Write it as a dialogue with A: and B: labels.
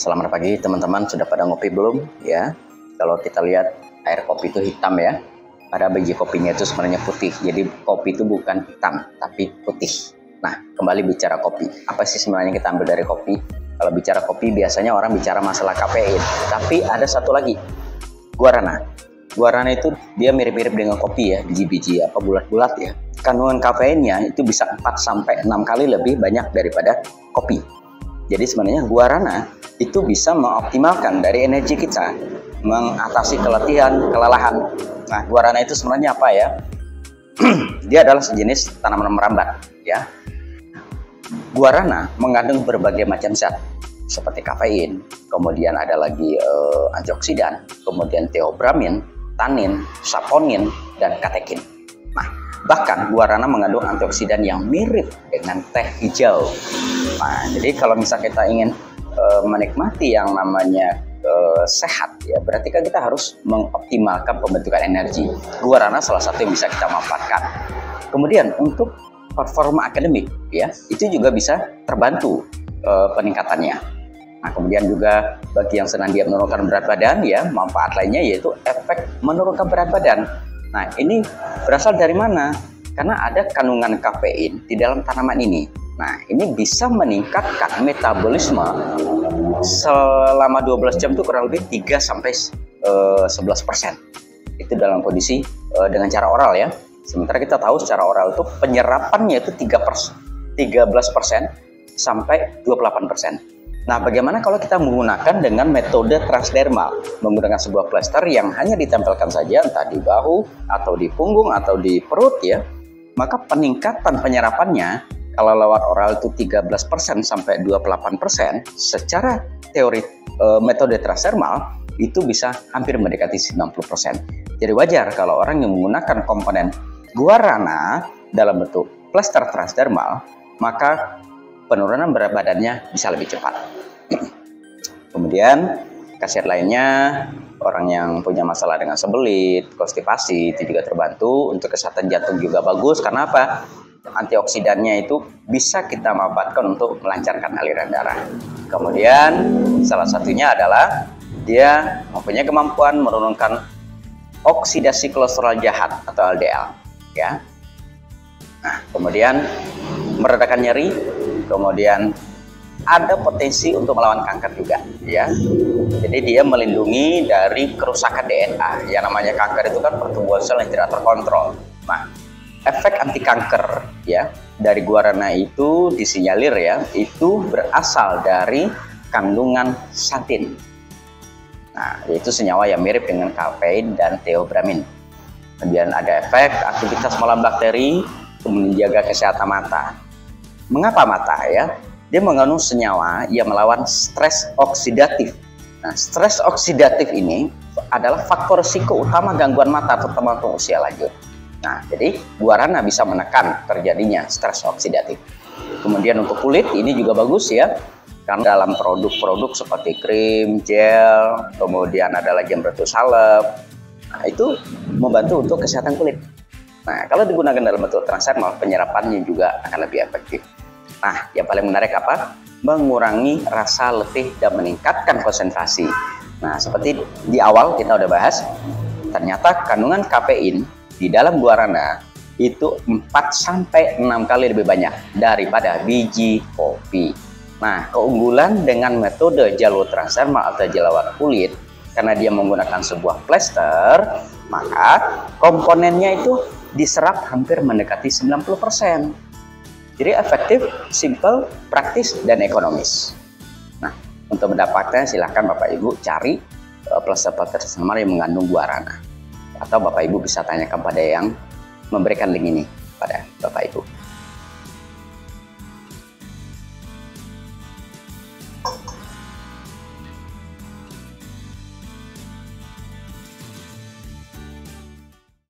A: Selamat pagi teman-teman, sudah pada ngopi belum ya? Kalau kita lihat air kopi itu hitam ya, pada biji kopinya itu sebenarnya putih. Jadi kopi itu bukan hitam, tapi putih. Nah, kembali bicara kopi. Apa sih sebenarnya kita ambil dari kopi? Kalau bicara kopi biasanya orang bicara masalah kafein. Tapi ada satu lagi, guarana. Guarana itu dia mirip-mirip dengan kopi ya, biji-biji apa bulat-bulat ya. Kandungan kafeinnya itu bisa 4-6 kali lebih banyak daripada kopi. Jadi sebenarnya guarana itu bisa mengoptimalkan dari energi kita, mengatasi kelelahan. Nah, guarana itu sebenarnya apa ya? Dia adalah sejenis tanaman merambat ya. Guarana mengandung berbagai macam zat seperti kafein, kemudian ada lagi antioksidan, kemudian theobromine, tanin, saponin, dan katekin. Nah, bahkan guarana mengandung antioksidan yang mirip dengan teh hijau. Nah, jadi kalau misalnya kita ingin menikmati yang namanya sehat ya, berarti kan kita harus mengoptimalkan pembentukan energi. Guarana salah satu yang bisa kita manfaatkan. Kemudian untuk performa akademik ya, itu juga bisa terbantu peningkatannya. Nah, kemudian juga bagi yang senang diet menurunkan berat badan ya, manfaat lainnya yaitu efek menurunkan berat badan. Nah, ini berasal dari mana? Karena ada kandungan kafein di dalam tanaman ini. Nah, ini bisa meningkatkan metabolisme selama 12 jam itu kurang lebih 3-11%. Itu dalam kondisi dengan cara oral ya. Sementara kita tahu secara oral itu penyerapannya itu 13% sampai 28%. Nah, bagaimana kalau kita menggunakan dengan metode transdermal, menggunakan sebuah plester yang hanya ditempelkan saja entah di bahu atau di punggung atau di perut ya, maka peningkatan penyerapannya kalau lewat oral itu 13% sampai 28%, secara teori metode transdermal itu bisa hampir mendekati 90%. Jadi wajar kalau orang yang menggunakan komponen guarana dalam bentuk plester transdermal, maka penurunan berat badannya bisa lebih cepat. Kemudian khasiat lainnya, orang yang punya masalah dengan sembelit, konstipasi itu juga terbantu. Untuk kesehatan jantung juga bagus. Karena apa? Antioksidannya itu bisa kita manfaatkan untuk melancarkan aliran darah. Kemudian salah satunya adalah dia mempunyai kemampuan menurunkan oksidasi kolesterol jahat atau LDL ya. Nah, kemudian meredakan nyeri, kemudian ada potensi untuk melawan kanker juga ya. Jadi dia melindungi dari kerusakan DNA. Yang namanya kanker itu kan pertumbuhan sel yang tidak terkontrol. Nah, efek anti kanker ya dari guarana itu disinyalir ya, itu berasal dari kandungan satin. Nah, yaitu senyawa yang mirip dengan kafein dan theobromine. Kemudian ada efek aktivitas melawan bakteri, menjaga kesehatan mata. Mengapa mata ya? Dia mengandung senyawa yang melawan stres oksidatif. Nah, stres oksidatif ini adalah faktor risiko utama gangguan mata terutama untuk usia lanjut. Nah, jadi guarana bisa menekan terjadinya stres oksidatif. Kemudian untuk kulit ini juga bagus ya, karena dalam produk-produk seperti krim, gel, kemudian ada lagi yang berbentuk salep. Nah, itu membantu untuk kesehatan kulit. Nah, kalau digunakan dalam bentuk transdermal, penyerapannya juga akan lebih efektif. Nah, yang paling menarik apa? Mengurangi rasa letih dan meningkatkan konsentrasi. Nah, seperti di awal kita udah bahas, ternyata kandungan kafein di dalam guarana itu 4-6 kali lebih banyak daripada biji kopi. Nah, keunggulan dengan metode jalur transdermal atau gel lewat kulit, karena dia menggunakan sebuah plester, maka komponennya itu diserap hampir mendekati 90%. Jadi efektif, simple, praktis, dan ekonomis. Nah, untuk mendapatkannya silahkan Bapak Ibu cari plester-plester transdermal yang mengandung guarana. Atau Bapak Ibu bisa tanyakan pada yang memberikan link ini pada Bapak Ibu.